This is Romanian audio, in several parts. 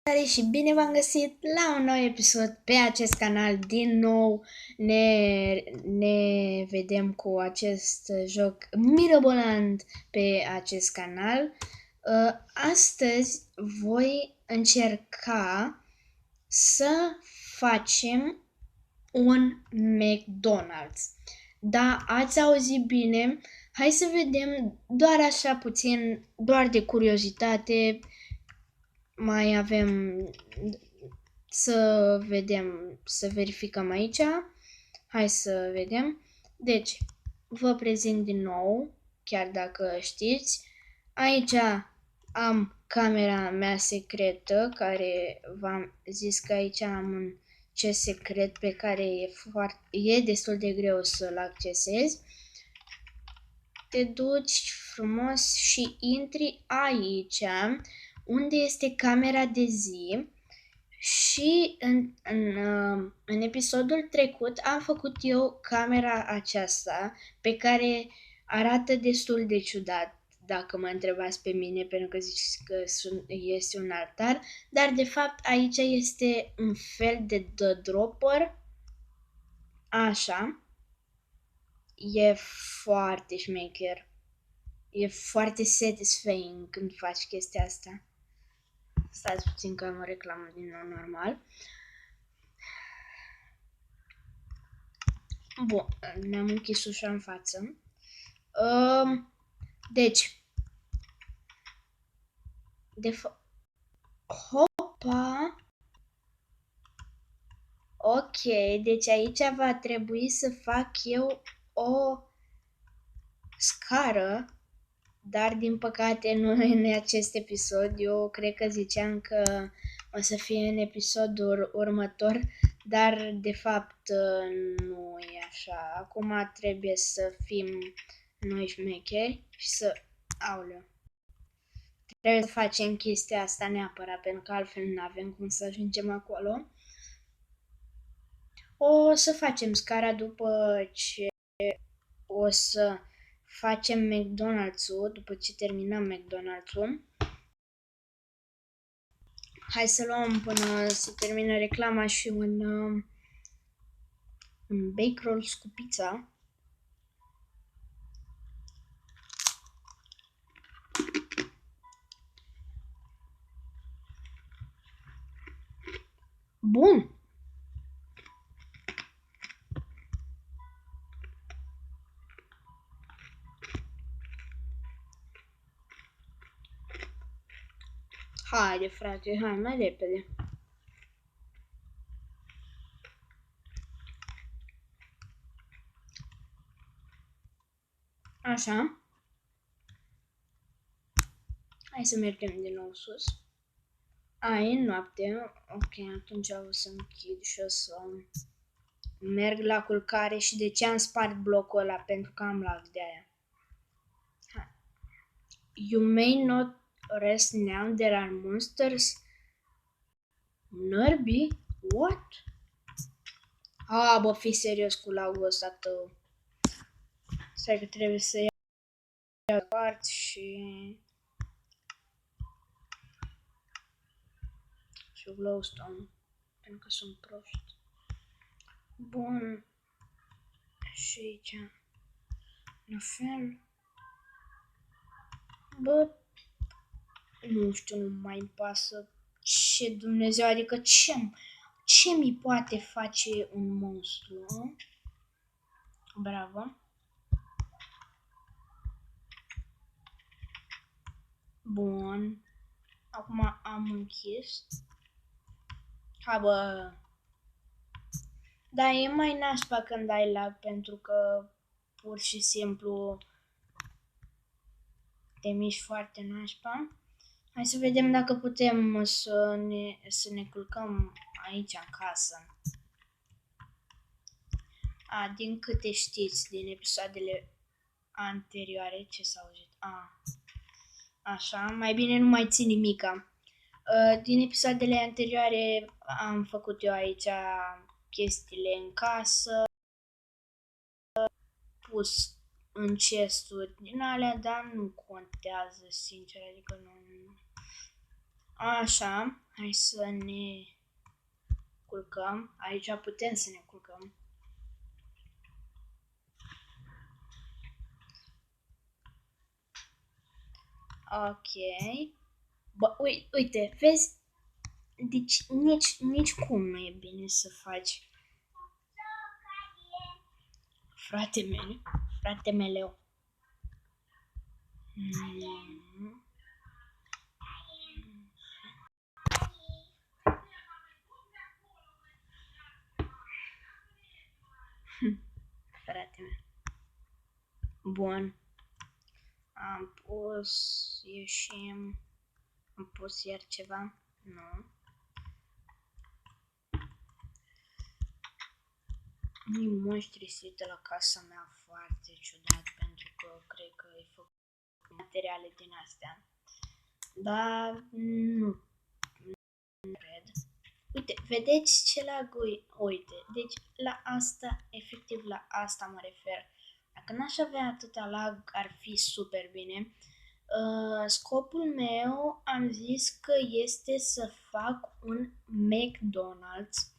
Salutare și bine v-am găsit la un nou episod pe acest canal. Din nou ne vedem cu acest joc mirabolant pe acest canal. Astăzi voi încerca să facem un McDonald's. Da, ați auzit bine. Hai să vedem doar așa puțin, doar de curiozitate. Mai avem să vedem, să verificăm aici. Hai să vedem. Deci, vă prezint din nou, chiar dacă știți. Aici am camera mea secretă, care v-am zis că aici am un chest secret pe care e destul de greu să-l accesezi. Te duci frumos și intri aici, unde este camera de zi. Și în episodul trecut am făcut eu camera aceasta, pe care arată destul de ciudat, dacă mă întrebați pe mine, pentru că ziceți că este un altar, dar de fapt aici este un fel de dropper, așa. E foarte șmecher. E foarte satisfying când faci chestia asta. Stați puțin că am o reclamă din nou, normal. Bun, ne-am închis ușa în față. Deci, hopa. Ok, deci aici va trebui să fac eu o scară, dar din păcate nu în acest episod. Eu cred că ziceam că o să fie în episodul următor, dar de fapt nu e așa. Acum trebuie să fim noi șmecheri și să... Aoleu. Trebuie să facem chestia asta neapărat, pentru că altfel nu avem cum să ajungem acolo. O să facem scara după ce o să facem McDonald's-ul, după ce terminăm McDonald's-ul. Hai să luăm până să termină reclama și un bake rolls cu pizza. Bun! Haide, frate, hai mai repede. Așa. Hai să mergem din nou sus. E noapte. Ok, atunci o să închid și o să merg la culcare. Și de ce am spart blocul ăla? Pentru că am lag de aia. You may not rest now, there are monsters. Nărbii? What? Bă, fii serios cu lag-ul ăsta tău. Stai că trebuie să iau part și glowstone, pentru că sunt proști. Bun. Și aici. La fel. Bă, nu știu, nu mai pasă. Ce Dumnezeu, adică ce mi poate face un monstru? Bravo. Bun. Acum am închis. Ha, bă. Dar e mai nașpa când ai lag, pentru că pur și simplu te miști foarte nașpa. Hai să vedem dacă putem să ne culcăm aici în casă. Din câte știți din episoadele anterioare, ce s-a auzit? Așa, mai bine nu mai țin nimica. Din episoadele anterioare am făcut eu aici chestiile în casă, pus în chesturi din alea, dar nu contează, sincer, adică nu... Așa, hai să ne culcăm. Aici putem să ne culcăm. Ok. Bă, uite, vezi? Deci nici cum nu e bine să faci. Frate meleu. Frate meu. Bun. Am pus, ieșim. Am pus iar ceva? Nu. Unii monștri se uită la casa mea foarte ciudat, pentru că cred că e făcut cu materiale din astea. Dar nu cred. Uite, vedeți ce lagui? Uite, deci la asta, efectiv la asta mă refer. Dacă n-aș avea atâta lag, ar fi super bine. Scopul meu am zis că este să fac un McDonald's,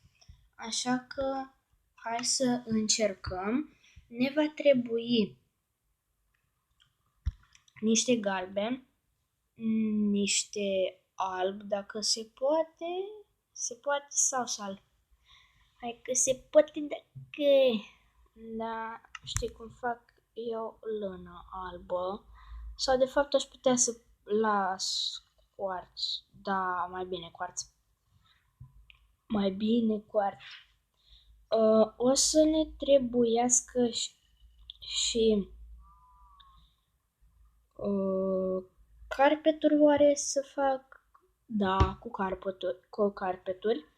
așa că hai să încercăm. Ne va trebui niște galben, niște alb, dacă se poate sau alb. Hai că se poate dacă... Da, știi cum fac eu lână albă. Sau de fapt aș putea să las quarț. Da, mai bine quarț. Mai bine quarț. O să ne trebuiască și carpeturi oare să fac? Da, cu carpeturi.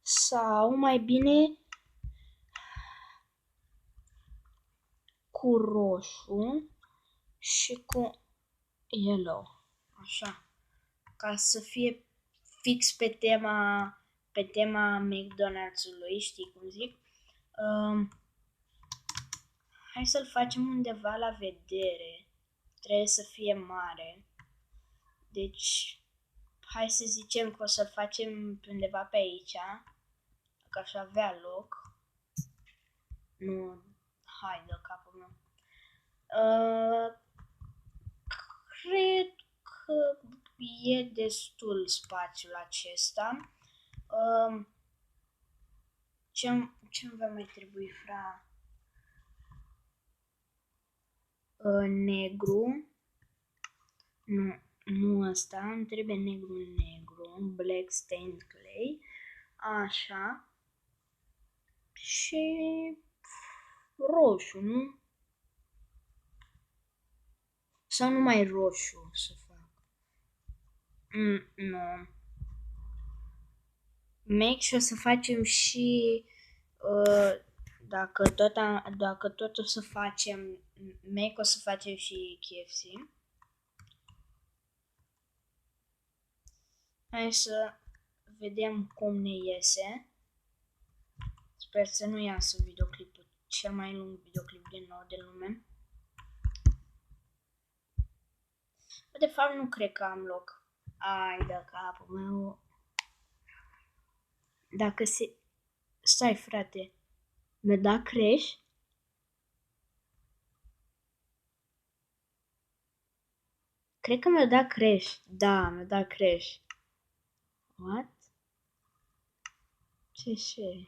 Sau mai bine cu roșu și cu yellow. Așa. Ca să fie fix pe tema McDonald's-ului, știi cum zic? Hai să-l facem undeva la vedere. Trebuie să fie mare. Deci, hai să zicem că o să-l facem undeva pe aici. Dacă aș avea loc. Nu, hai de capul meu. Cred că e destul spațiul acesta. Ce-mi va mai trebui, fra? Negru. Nu ăsta, îmi trebuie negru, black stained clay. Așa. Și roșu, nu? Sau numai roșu să fac? Nu. Make și o să facem și dacă tot o să facem Make, o să facem și KFC. Hai să vedem cum ne iese. Sper să nu iasă videoclipul, cel mai lung videoclip din nou de lume. De fapt, nu cred că am loc. Ai de capul meu. Dacă se... Stai, frate. Mi-a dat crash? Cred că mi-a dat crash. Da, mi-a dat crash. What? Ce?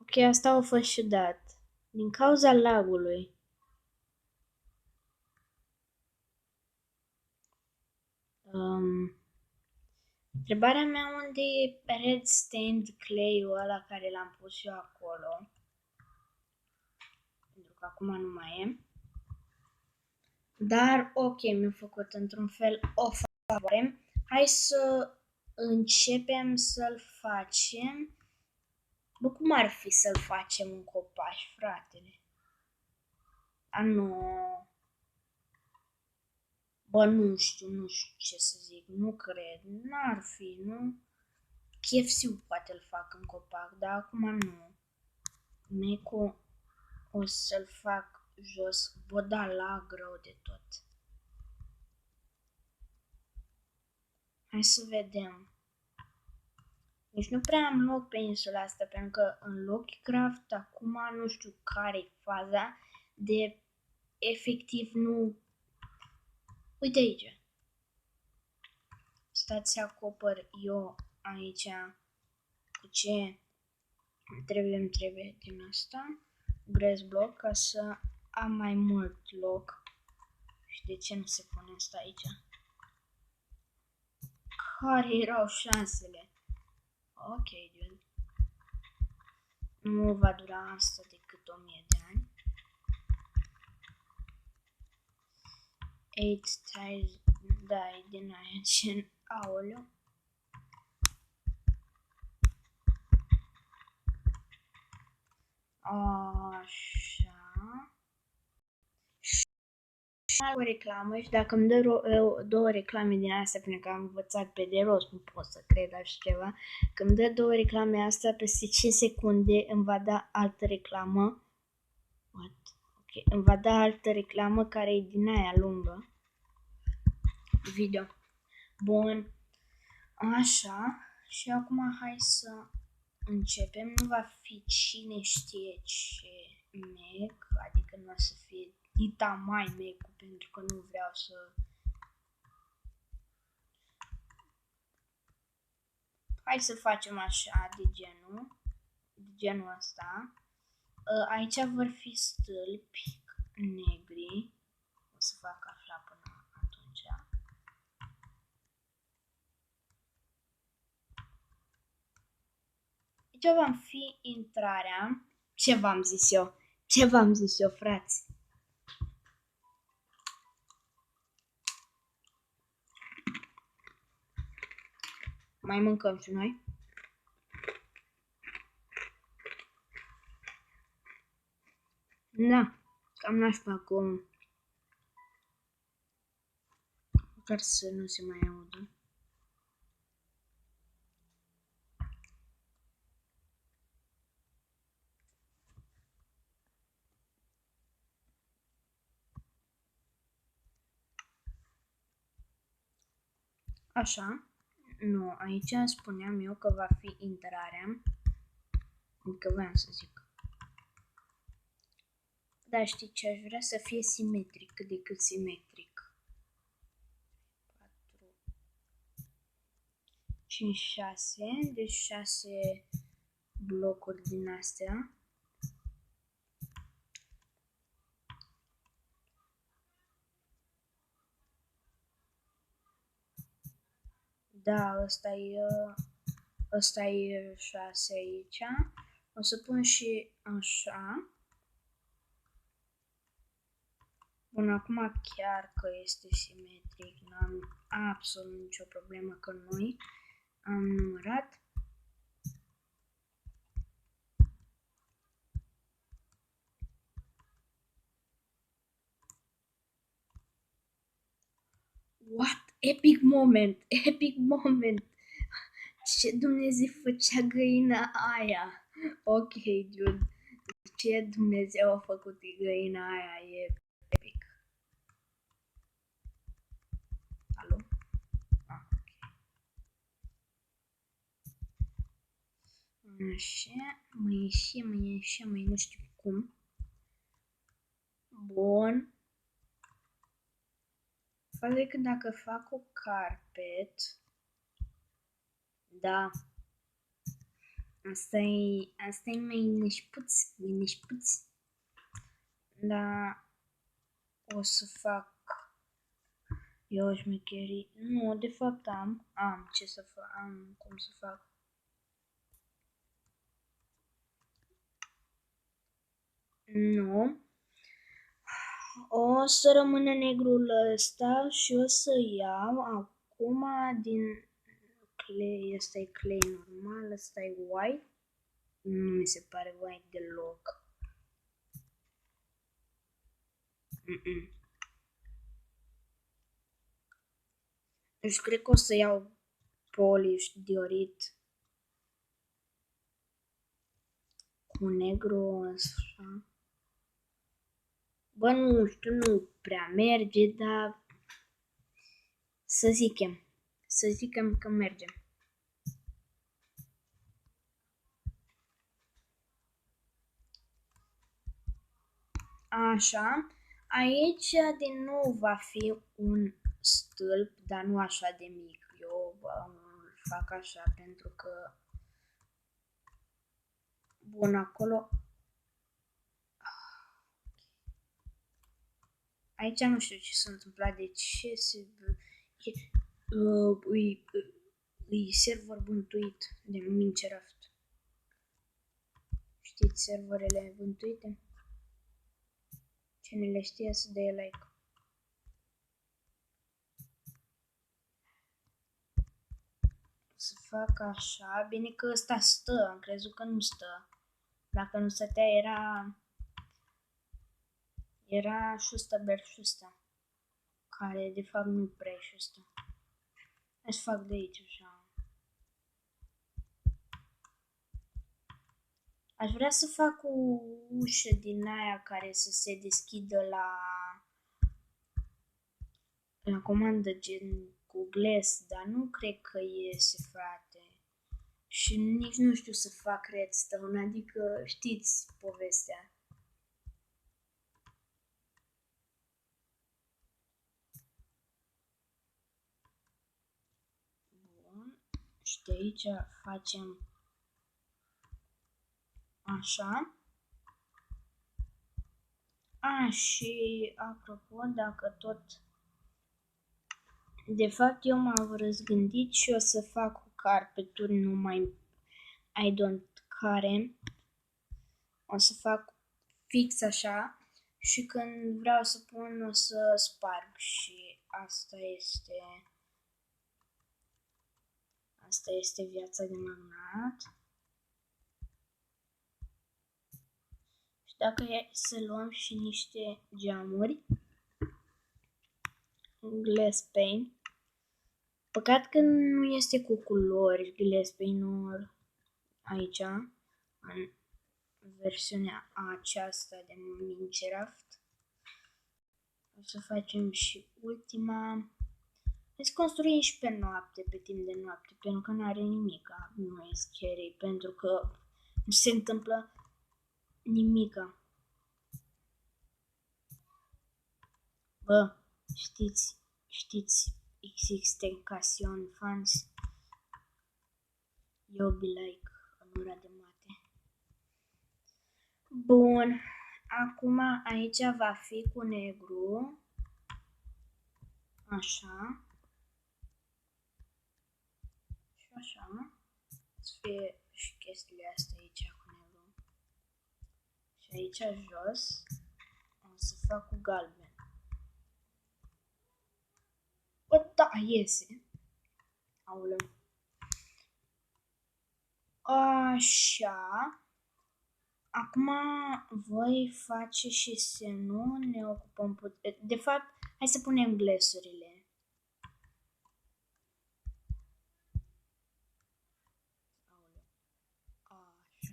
Ok, asta a fost ciudat. Din cauza lagului. Întrebarea mea, unde e red stained clay-ul ăla care l-am pus eu acolo? Pentru că acum nu mai e. Dar ok, mi-a făcut într-un fel o favoare. Hai să începem să-l facem. Bă, cum ar fi să-l facem un copaș, fratele? A, nu. Bă, nu știu ce să zic, nu cred, n-ar fi, nu? KFC-ul poate îl fac în copac, dar acum nu. Meco o să-l fac jos, vă da la greu de tot. Hai să vedem. Deci nu prea am loc pe insula asta, pentru că în Lockcraft acum nu știu care e faza de efectiv nu... Uite aici. Stați să acopăr eu aici cu ce trebuie din asta. Grass block ca să am mai mult loc. Și de ce nu se pune asta aici? Care erau șansele? Ok, dude. Nu va dura asta decât 1000 de ani. 8 times die din aia ce... Aoleu. Așa. O reclamă și dacă îmi dă două reclame din astea, pentru că am învățat pe de rost, nu pot să cred așa ceva, când îmi dă două reclame astea, peste 5 secunde îmi va da altă reclamă. What? Ok, îmi va da altă reclamă care e din aia lungă. Video. Bun. Așa. Și acum hai să începem. Nu va fi cine știe ce Mac, adică nu o să fie dita mai Mac, pentru că nu vreau să... Hai să facem așa, de genul ăsta. Aici vor fi stâlpi negri. O să fac așa până atunci. Aici va fi intrarea. Ce v-am zis eu? Ce v-am zis eu, frați? Mai mâncăm și noi? Da, cam nașpa acum. Măcar să nu se mai audă. Așa. Nu, aici spuneam eu că va fi intrarea. Adică voiam să zic. Dar știi ce aș vrea? Să fie simetric, cât de cât simetric. 4, 5, 6. Deci 6 blocuri din astea. Da, ăsta e 6 aici. O să pun și așa. Bun, acum chiar că este simetric, n-am absolut nicio problemă că noi am numărat. What? Epic moment! Epic moment! Ce Dumnezeu făcea găina aia? Ok, dude. Ce Dumnezeu a făcut găina aia? E epic. Alo? Ah, ok. Așa, mă ieșe, nu știu cum. Bun. Faza că dacă fac o carpet, da, asta e mai neșpuț, da, o să fac eu șmecherii, nu, de fapt am ce să fac, am cum să fac. Nu. O să rămână negrul ăsta și o să iau acum din clay, ăsta e clay normal, ăsta e white. Nu mi se pare white deloc. Deci cred că o să iau polish diorit cu negru așa. Bă, nu știu, nu prea merge, dar să zicem că merge. Așa, aici din nou va fi un stâlp, dar nu așa de mic. Eu îl fac așa pentru că, bun, acolo, aici nu știu ce s-a întâmplat, de ce se... E server bântuit de Minecraft. Știți serverele bântuite? Cine le știe să dea like. Să fac așa, bine că ăsta stă, am crezut că nu stă. Dacă nu stătea era șusta berșusta, care de fapt nu prea e șusta. Hai să fac de aici așa. Aș vrea să fac o ușă din aia care să se deschidă la comandă gen cu glass, dar nu cred că iese, frate. Și nici nu știu să fac redstone, adică știți povestea. Bun. Și de aici facem așa. Și apropo, dacă tot... De fapt, eu m-am răzgândit și o să fac cu carpeturi numai I don't care. O să fac fix așa și când vreau să pun o să sparg și asta este viața de magnat. Și dacă e să luăm și niște geamuri, glass pane. Păcat că nu este cu culori glass pane-ul aici, în versiunea aceasta de Minecraft. O să facem și ultima. Hai să construim și pe noapte, pe timp de noapte, pentru că nu are nimica, nu e scary, pentru că nu se întâmplă nimica. Bă, știți XX Tencation fans? Eu be like în ora de mate. Bun, acum aici va fi cu negru. Așa. Și așa. Să fie și chestiile astea aici cu negru. Și aici jos o să fac cu galben. Bă, da, iese. Aoleu. Așa. Acum voi face și să nu ne ocupăm de fapt, hai să punem glesurile.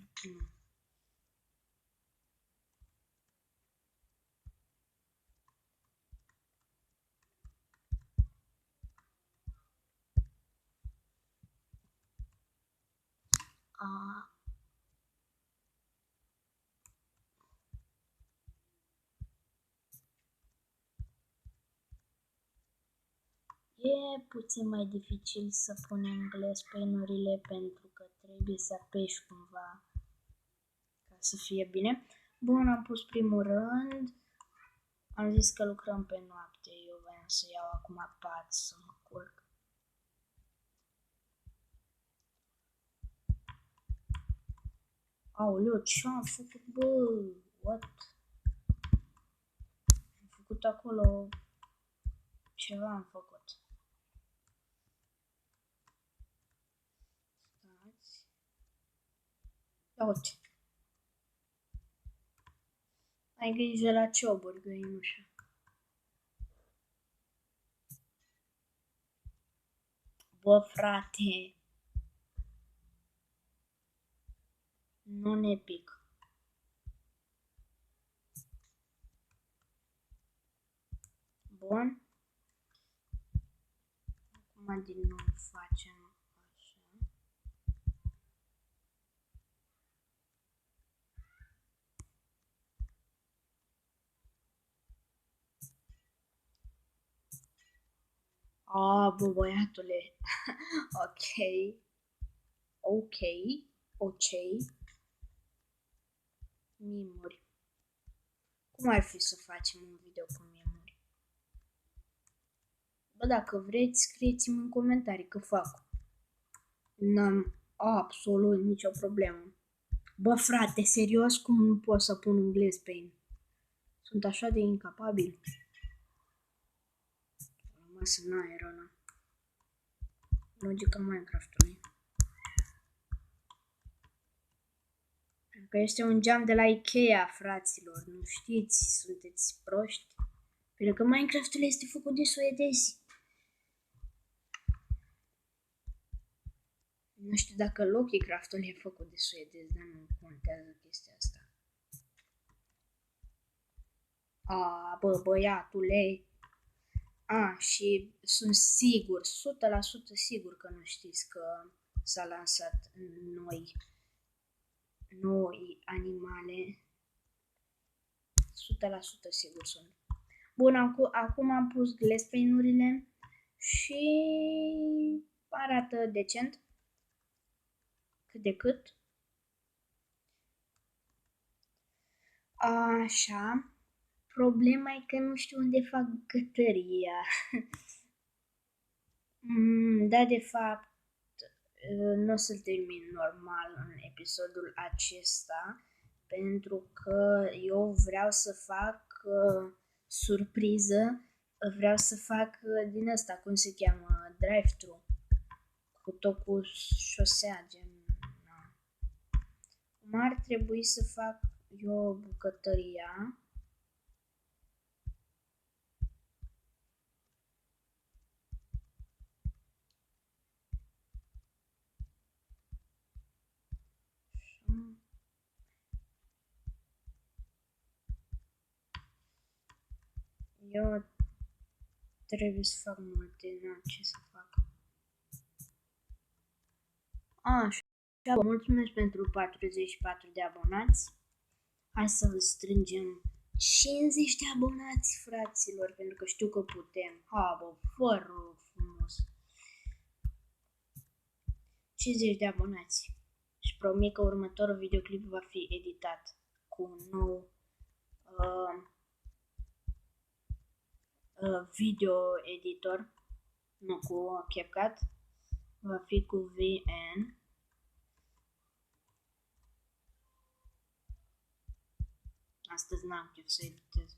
Așa. E puțin mai dificil să punem glass pane-urile pentru că trebuie să apeși cumva ca să fie bine. Bun, am pus primul rând. Am zis că lucrăm pe noapte. Eu voiam să iau acum pat să mă culc. Aoleu, ce am făcut, bă? What? Am făcut acolo... Ceva am făcut. Stați. Ia uite. Ai grijă la cioburi, găinușa. Bă, frate. Nu ne pic. Bun. Acum din nou facem așa. Bă, băiatule. Ok. Mimuri. Cum ar fi să facem un video cu mimuri? Bă, dacă vreți, scrieți-mi în comentarii că fac. N-am absolut nicio problemă. Bă, frate, serios, cum nu pot să pun un glass pane? Sunt așa de incapabil. Am rămas în aer ăla. Logica Minecraft-ului. Pentru că este un geam de la Ikea, fraților. Nu știți, sunteți proști. Pentru că Minecraft-ul este făcut de suedezi. Nu știu dacă Lockcraft-ul e făcut de suedezi, dar nu contează chestia asta. Bă, băiatule. Și sunt sigur, 100% sigur că nu știți că s-a lansat noi animale. 100% sigur sunt. Bun, acum am pus glass pane-urile și arată decent. Cât de cât. Așa. Problema e că nu știu unde fac gătăria. Da, de fapt, nu o să-l termin normal în episodul acesta, pentru că eu vreau să fac surpriză, vreau să fac din asta, cum se cheamă, drive-thru, cu șosea, gen. Cum ar trebui să fac eu bucătăria? Eu trebuie să fac multe, nu ce să fac. Așa, vă mulțumesc pentru 44 de abonați. Hai să vă strângem 50 de abonați, fraților, pentru că știu că putem. Bă, fără frumos. 50 de abonați. Și promit că următorul videoclip va fi editat cu un nou video editor, nu cu CapCut, va fi cu VN. Astăzi n-am chef să editez.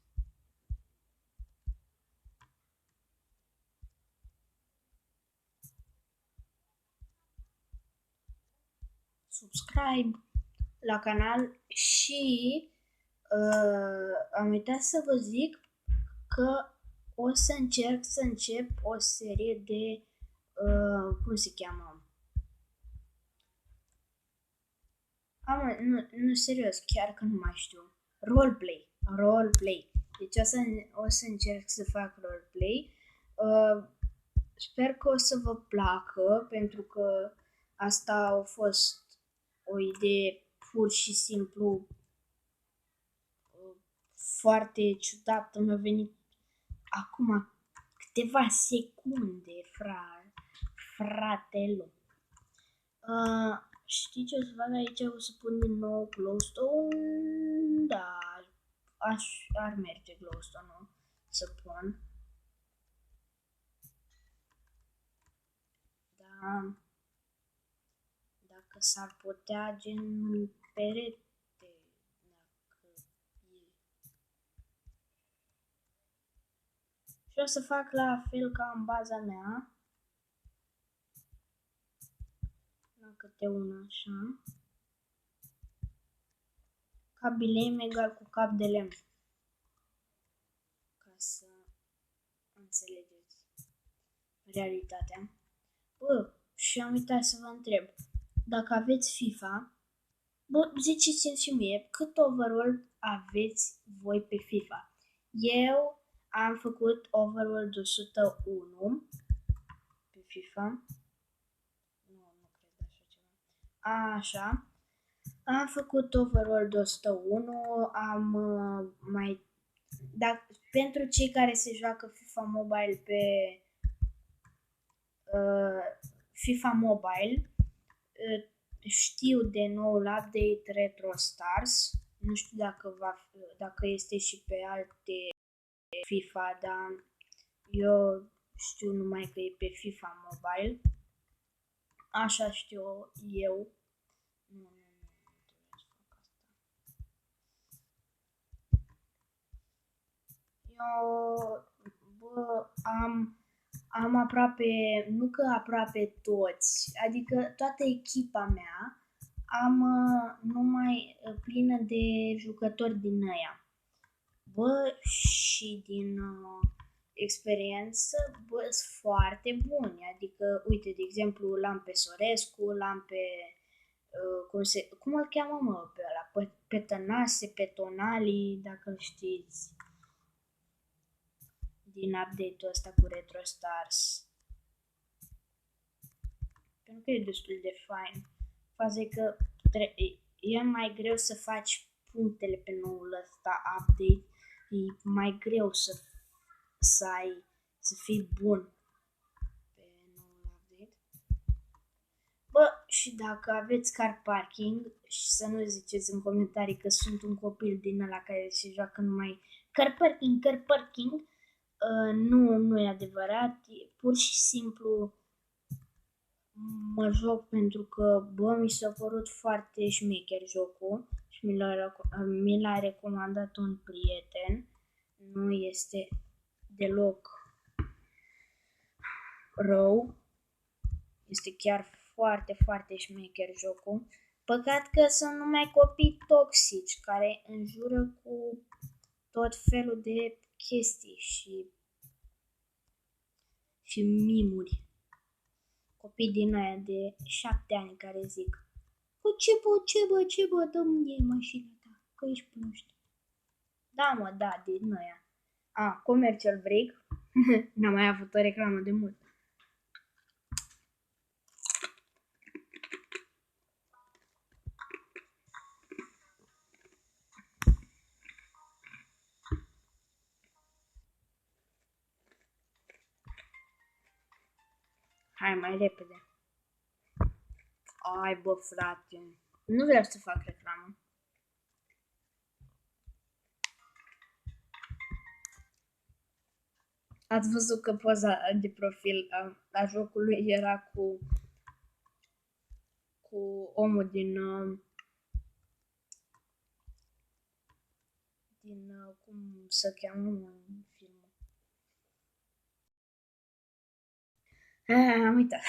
Subscribe la canal și am uitat să vă zic că o să încerc să încep o serie de cum se cheamă? Nu, serios, chiar că nu mai știu. Roleplay. Deci o să încerc să fac roleplay. Sper că o să vă placă, pentru că asta a fost o idee pur și simplu foarte ciudată. Mi-a venit acum câteva secunde, fratelu. Știi ce o să fac aici? O să pun din nou glowstone. Da, ar merge glowstone-ul să pun. Da, dacă s-ar putea, gen perete. Și o să fac la fel ca în baza mea. La câte una așa. Cap bileim egal cu cap de lemn. Ca să înțelegeți realitatea. Bă, și am uitat să vă întreb. Dacă aveți FIFA, bă, ziceți-mi și mie cât overall aveți voi pe FIFA. Eu am făcut Overworld 101 pe FIFA. Nu cred așa ceva. Așa. Am făcut Overworld 101, pentru cei care se joacă FIFA Mobile pe FIFA Mobile, știu de noul update Retro Stars. Nu știu dacă este și pe alte FIFA, dar eu știu numai că e pe FIFA Mobile. Așa știu eu. Am aproape, nu că aproape toți, adică toată echipa mea am numai plină de jucători din ăia. Și din experiență, sunt foarte buni. Adică, uite, de exemplu, l-am pe Sorescu, l-am pe cum îl cheamă, mă, pe ăla? Pe Tănase, pe Tonali, dacă îl știți, din update-ul ăsta cu Retro Stars. Pentru că e destul de fain. Faza e că e mai greu să faci punctele pe noul ăsta update. E mai greu să fii bun pe noul update. Și dacă aveți car parking, și să nu ziceți în comentarii că sunt un copil din ăla care se joacă numai car parking, nu e adevărat, pur și simplu mă joc pentru că, mi s-a părut foarte șmecher jocul și mi l-a recomandat un prieten. Nu este deloc rău. Este chiar foarte, foarte șmecher jocul. Păcat că sunt numai copii toxici care înjură cu tot felul de chestii și mimuri. Copii din aia de 7 ani care zic: ce bă, dă-mi mașina ta, că ești prost. Da, mă, da, din aia. Commercial break. N-am mai avut o reclamă de mult. Hai mai repede. Ai, bă, frate. Nu vreau să fac reclamă. Ați văzut că poza de profil a jocului era cu omul din cum se cheamă în filmul. Am uitat.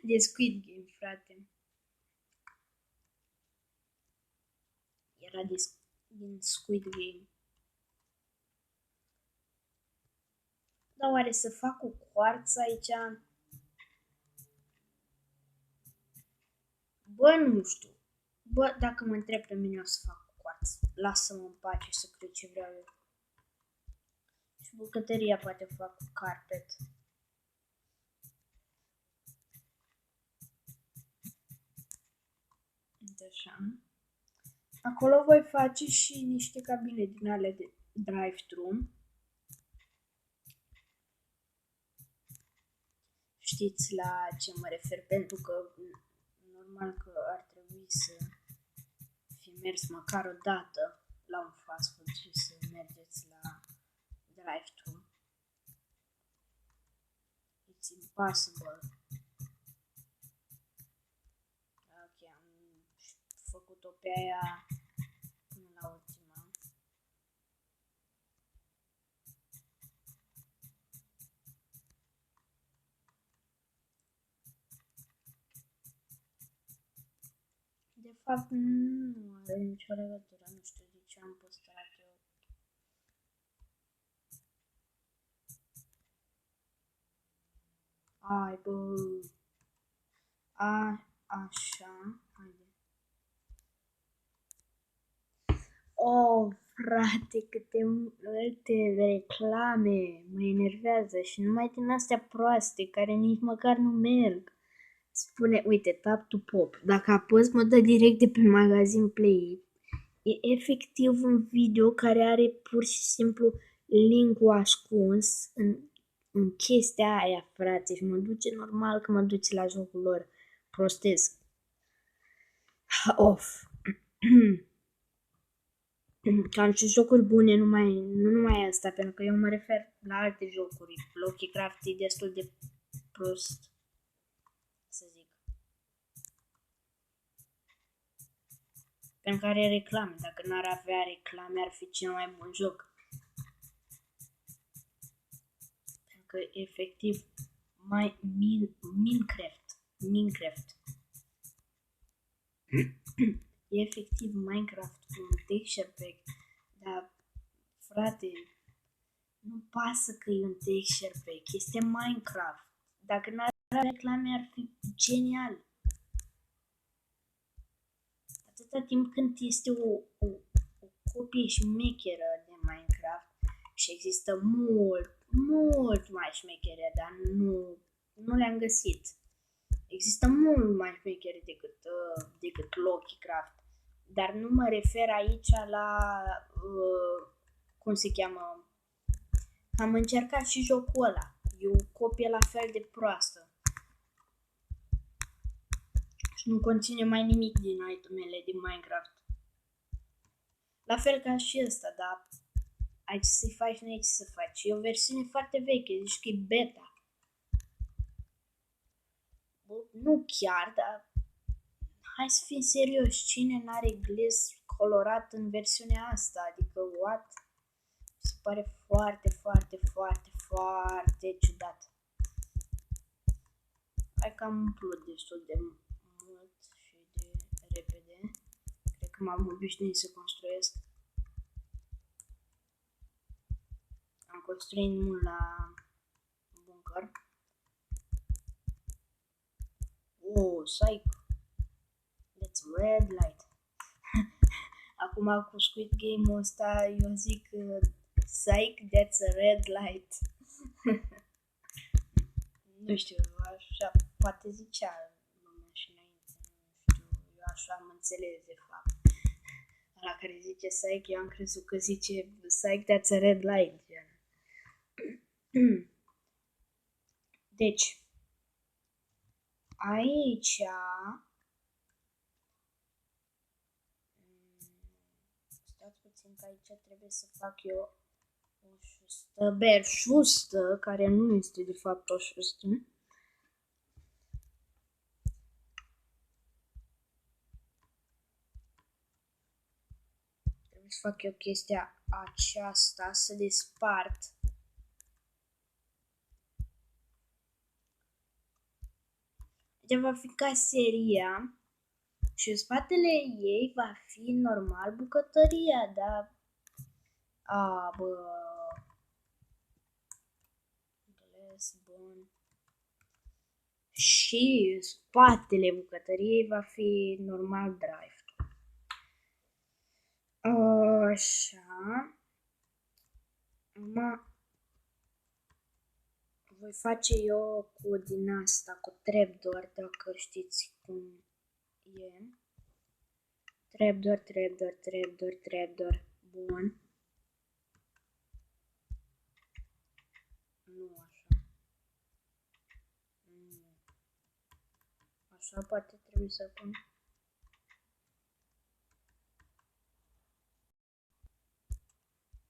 De Squid Game, frate. Era din Squid Game. Dar oare să fac cu quartz aici? Bă, nu știu. Bă, dacă mă întreb pe mine, o să fac cu quartz. Lasă-mă în pace să cred ce vreau eu. Și bucătăria poate fac cu carpet. Așa. Acolo voi face și niște cabine din ale de drive-thru. Știți la ce mă refer, pentru că normal că ar trebui să fi mers măcar o dată la un fast food și să mergeți la drive-thru. It's impossible. Ok, am făcut-o pe aia până la ultima. De fapt, nu are nicio legătură, nu știu de ce am păstrat eu. Ai, bă. Așa, haide. Oh, Frate, câte multe reclame mă enervează și numai din astea proaste care nici măcar nu merg. Spune, uite, Tap to Pop. Dacă apăs, mă dă direct de pe magazin Play. E efectiv un video care are pur și simplu link-ul ascuns în chestia aia, frate, și mă duce normal că mă duce la jocul lor. Prostesc. Off. Că am și jocuri bune, nu numai asta, pentru că eu mă refer la alte jocuri. Lucky Craft e destul de prost, să zic. Pentru că are reclame. Dacă n-ar avea reclame, ar fi cel mai bun joc. Pentru că, efectiv, Minecraft. E efectiv Minecraft cu un texture pack. Dar, frate, nu pasă că e un texture pack. Este Minecraft. Dacă n-ar avea reclame, ar fi genial. Atâta timp când este o copie șmecheră de Minecraft și există mult mai șmechere, dar nu le-am găsit. Există mult mai șmechere decât Lucky Craft. Dar nu mă refer aici la, cum se cheamă, am încercat și jocul ăla. E o copie la fel de proastă. Și nu conține mai nimic din itemele din Minecraft. La fel ca și ăsta, dar ai ce să-i faci, nu ai ce să faci. E o versiune foarte veche, zici că e beta. Bă, nu chiar, dar hai să fim serioși. Cine n-are glez colorat în versiunea asta? Adică, what? Se pare foarte ciudat. Hai că am umplut destul de mult și de repede. Cred că m-am obișnuit să construiesc. Am construit mult la bunker. Oh, psych. That's red light. Acum cu Squid Game-ul ăsta eu zic psych, that's a red light. Nu știu, așa poate zicea lumea și înainte, nu știu, eu așa am înțeles de fapt. La care zice psych, eu am crezut că zice psych, that's a red light. Deci, aici stați puțin că aici trebuie să fac eu o șustă berșustă, care nu este de fapt o șustă. Trebuie să fac eu chestia aceasta, să despart. Deci va fi caseria și în spatele ei va fi normal bucătăria, dar... bă... Gles, bun. Și în spatele bucătăriei va fi normal drive. Așa. Acum voi face eu cu din asta, cu trapdoor, dacă știți cum e. Trapdoor. Bun. Nu așa. Așa poate trebuie să pun.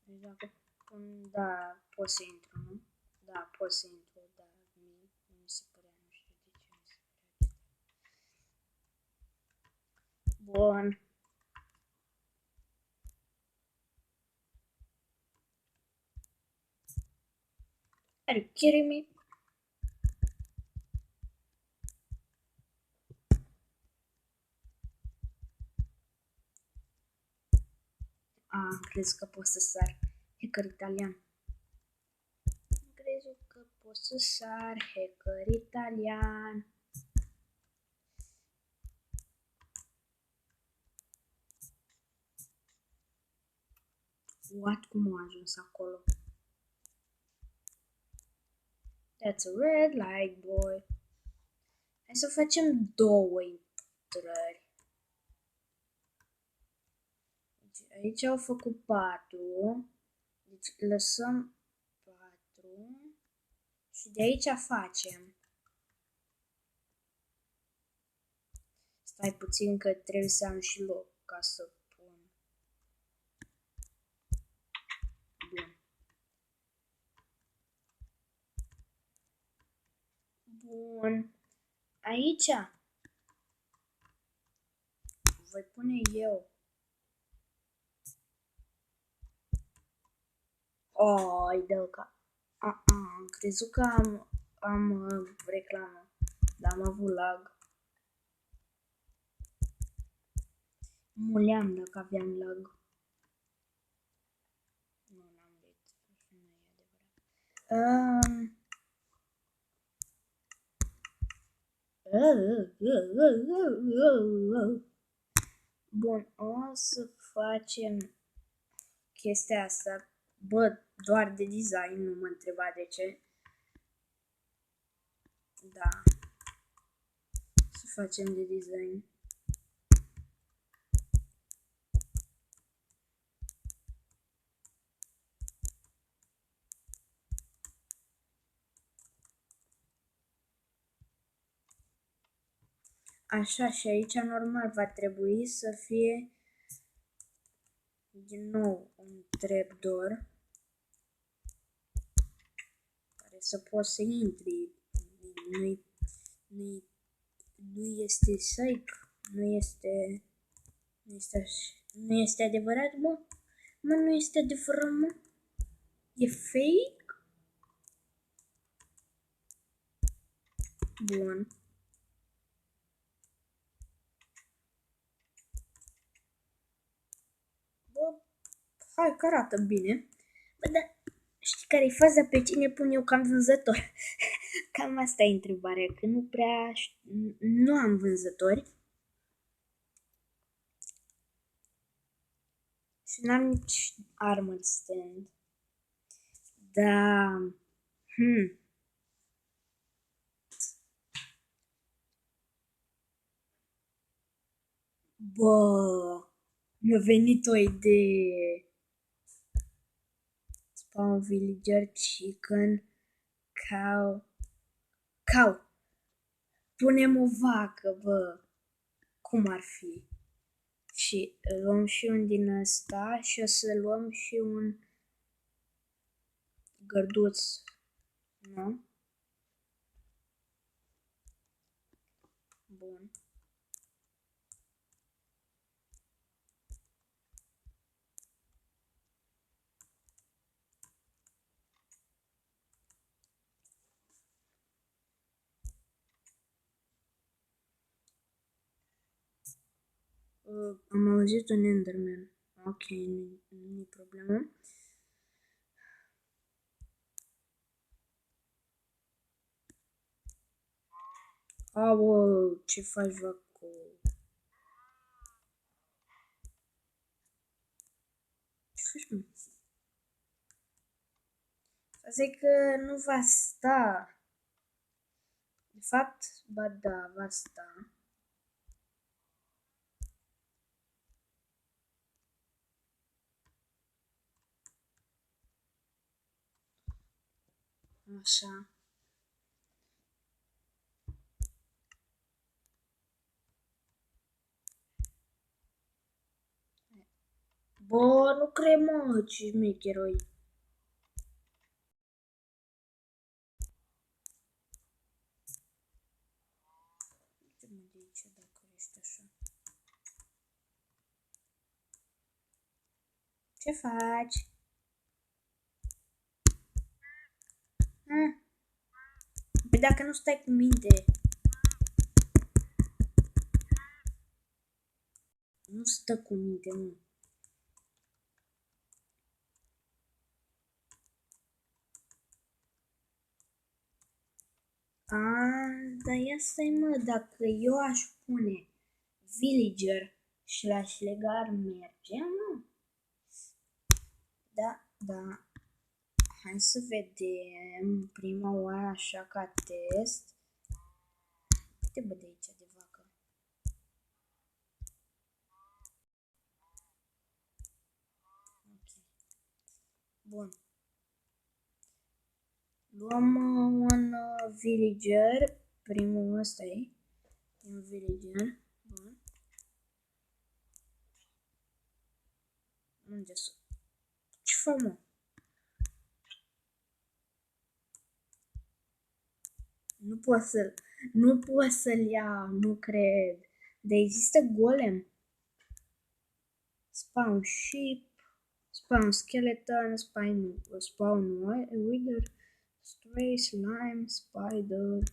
Deci dacă pun, da, pot să intru, nu? Da, pot să intru, dar nu mi se părea, nu știu de ce mi se părea. Bun. Are you kidding me? Am crezut că pot să sar. Hacker italian. Am crezut că pot să sar. Hacker italian. What? Cum a ajuns acolo? That's a red light, boy. Hai să facem 2 intrări. Deci aici au făcut 4. Deci lăsăm 4. Și de aici facem. Stai puțin că trebuie să am și loc ca să pun. Bun. Aici voi pune eu. Ai dă ca. Am crezut că am reclamă, dar am avut lag. Muleam dacă aveam lag. Nu, n-am vrut. Nu e adevărat. Bun, o să facem chestia asta. Bă, doar de design, nu mă întreba de ce. Da. Să facem de design. Așa, și aici normal va trebui să fie din nou un trapdoor care să poți să intri. Nu este psych, nu este adevărat, mă? Mă, nu este adevărat, mă? E fake? Bun. Bă, hai că arată bine. Bă, dar știi care e faza? Pe cine pun eu cam vânzător? Cam asta e întrebarea, că nu am vânzători. Și n-am nici armored stand. Da. Bă, mi-a venit o idee. Spawn villager, chicken, cow. Punem o vacă, bă. Cum ar fi? Și luăm și un din ăsta și o să luăm și un gărduț, nu? Bun. Am auzit un Enderman. Ok, nu-i problemă. Aoleu, ce faci, vaco? Ce faci, mă? Asta e că nu va sta. De fapt, ba da, va sta. Așa. Bă, nu cred, mă, ce șmecheroi. Uite-mă de aici dacă ești așa. Ce faci? Păi dacă nu stai cu minte. Nu stă cu minte, mă. Dar ia stai, mă, dacă eu aș pune villager și l-aș lega, ar merge, mă? Da, da. Hai să vedem prima oară așa ca test. Te bă de aici de vacă. Ok. Bun. Luăm un villager. Primul ăsta e. Un villager. Bun. Unde sunt? Ce fac, mă? Nu pot să-l iau, nu cred. Dar există golem. Spawn sheep, spawn skeleton, spawn wither, stray slime, spider,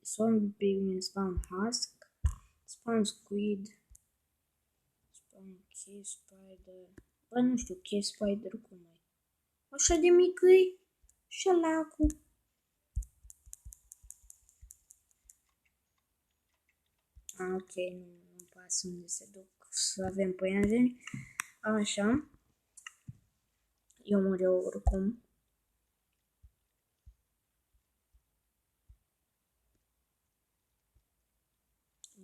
zombie pigman, spawn husk, spawn squid, spawn cave spider. Bă, nu știu, cave spider cum e? Așa de mic e? Șalacu. Ok, nu pasă unde se duc să avem păianjeni. Așa. Eu mor eu oricum.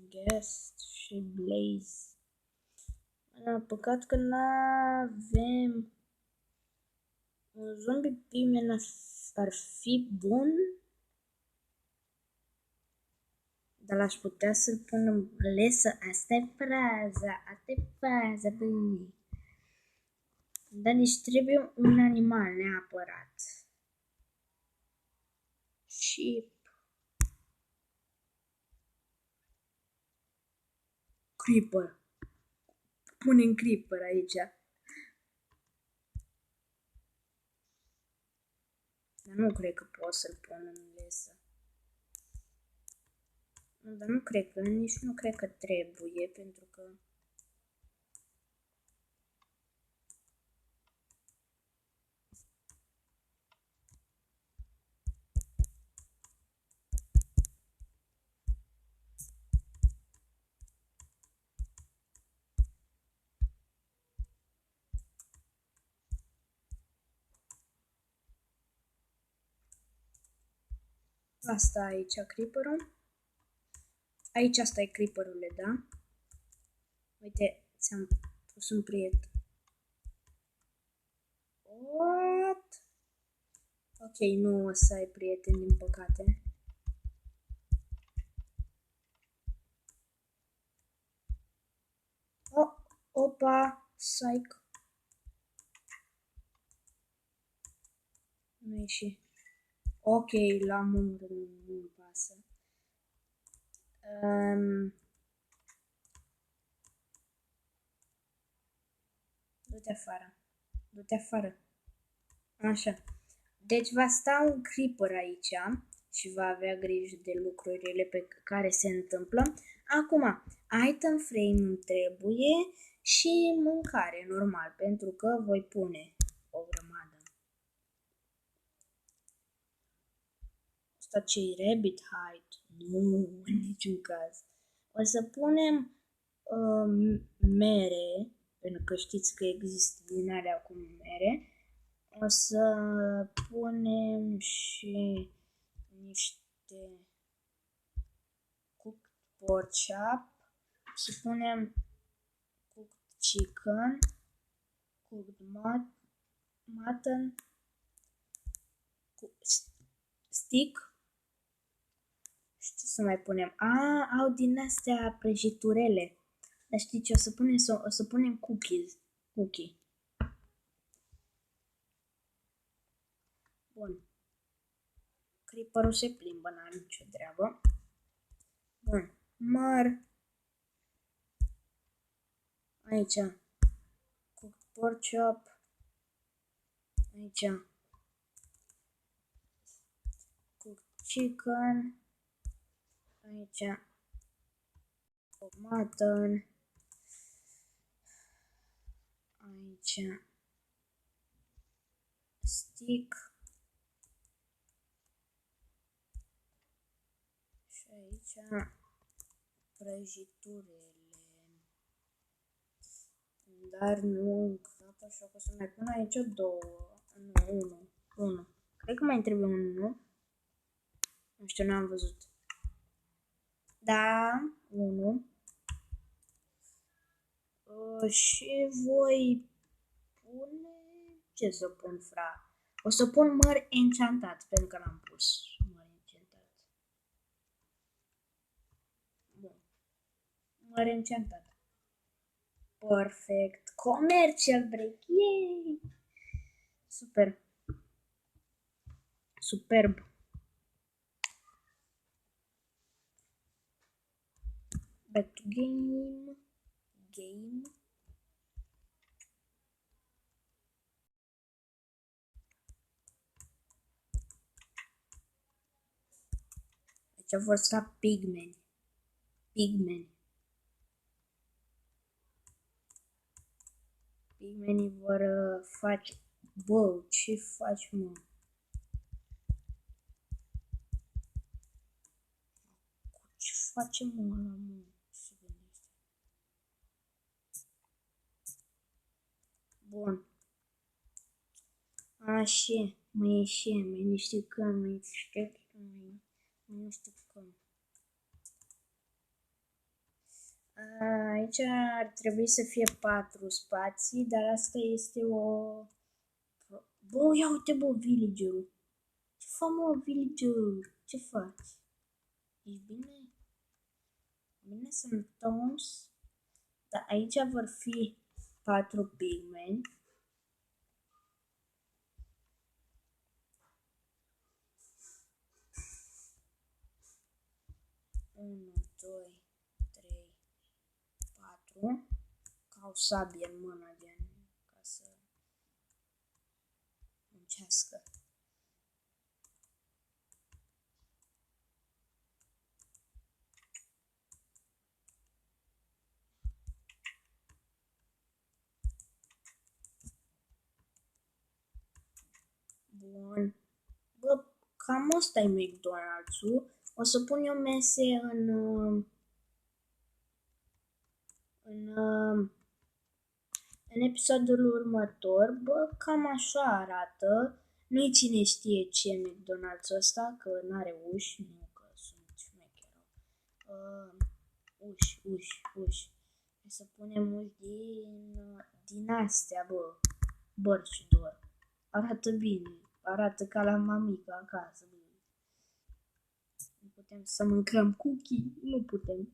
Guest și Blaze. Păcat că n-avem un zombie pigman ar fi bun. Dar l-aș putea să-l pun în lesă. Asta e fraza, băi. Dar nici trebuie un animal neapărat. Sheep. Creeper. Punem creeper aici. Dar nu cred că pot să-l pun în lesă. Dar nu cred că, nici nu cred că trebuie, pentru că... Asta aici, creeper-ul. Aici asta e creeper-ule, da? Uite, ți-am pus un prieten. What? Ok, nu o să ai prieten, din păcate. Oh, opa, psych. Nu ieși. Ok, l-am omorât, nu-mi pasă. Du-te afară. Du-te afară. Așa. Deci va sta un creeper aici și va avea grijă de lucrurile pe care se întâmplă. Acum, item frame îmi trebuie și mâncare, normal, pentru că voi pune o grămadă. Asta ce-i rabbit hide? Nu, în niciun caz. O să punem mere, pentru că știți că există din alea cu mere. O să punem și niște cooked pork chop. Să punem cooked chicken, cooked mutton, stick. Și ce să mai punem? Au din astea prăjiturele. Dar știi ce o să punem? O să punem cookie. Bun. Creeper-ul se plimbă, n-are nicio treabă. Bun. Măr. Aici. Cooked pork chop. Aici. Cooked chicken. Aici. Cooked mutton. Aici. Stick. Și aici prăjiturile. Dar nu încap Așa că o să mai pun aici 2. Nu, 1. Cred că mai trebuie 1, nu? Nu știu, n-am văzut. Da, 1. Și voi pune... Ce să pun, fra? O să pun măr enchantat, pentru că n-am pus măr enchantat. Bun. Măr enchantat. Perfect. Commercial break. Yay! Super. Superb. Back to game. Game. Aici vor sta pigmeni. Pigmenii vor face... Bă, ce faci, mă? Ce face, mă, ăla, mă? Se gândește. Bun. Așa, mai nu știu când, nu știu când. Aici ar trebui să fie 4 spații, dar asta este o... Bă, ia uite, bă, villagerul. Ce fac, mă, villager? Ce faci? Ești bine? Bine să-mi tons. Dar aici vor fi 4 pigmeni. Unu, 2, 3, 4. Ca o sabie în mână, ca să muncească. Bun. Bă, cam ăsta e McDonald's-ul. O să pun eu mese în episodul următor. Bă, cam așa arată. Nu-i cine știe ce e McDonald's ăsta, că n-are uși, nu că sunt șmecheră. Uși. Hai să punem uși din astea, bă. Bărci doar. Arată bine. Arată ca la mamica acasă. Bă. Nu putem să mâncăm cookie? Nu putem.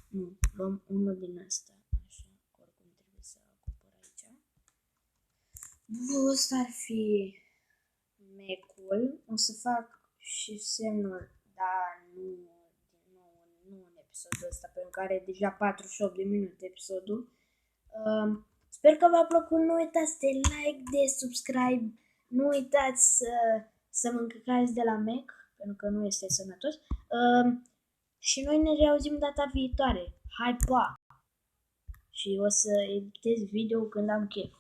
Nu, luăm unul din asta. Așa, oricum trebuie să acopăr aici. Bă, ăsta ar fi Mac-ul. O să fac și semnul, dar nu în episodul ăsta, pentru că are deja 48 de minute episodul. Sper că v-a plăcut, nu uitați de like, de subscribe, nu uitați să mă încăcați de la Mac, pentru că nu este sănătos. Și noi ne reauzim data viitoare. Hai, pa! Și o să editez video când am chef.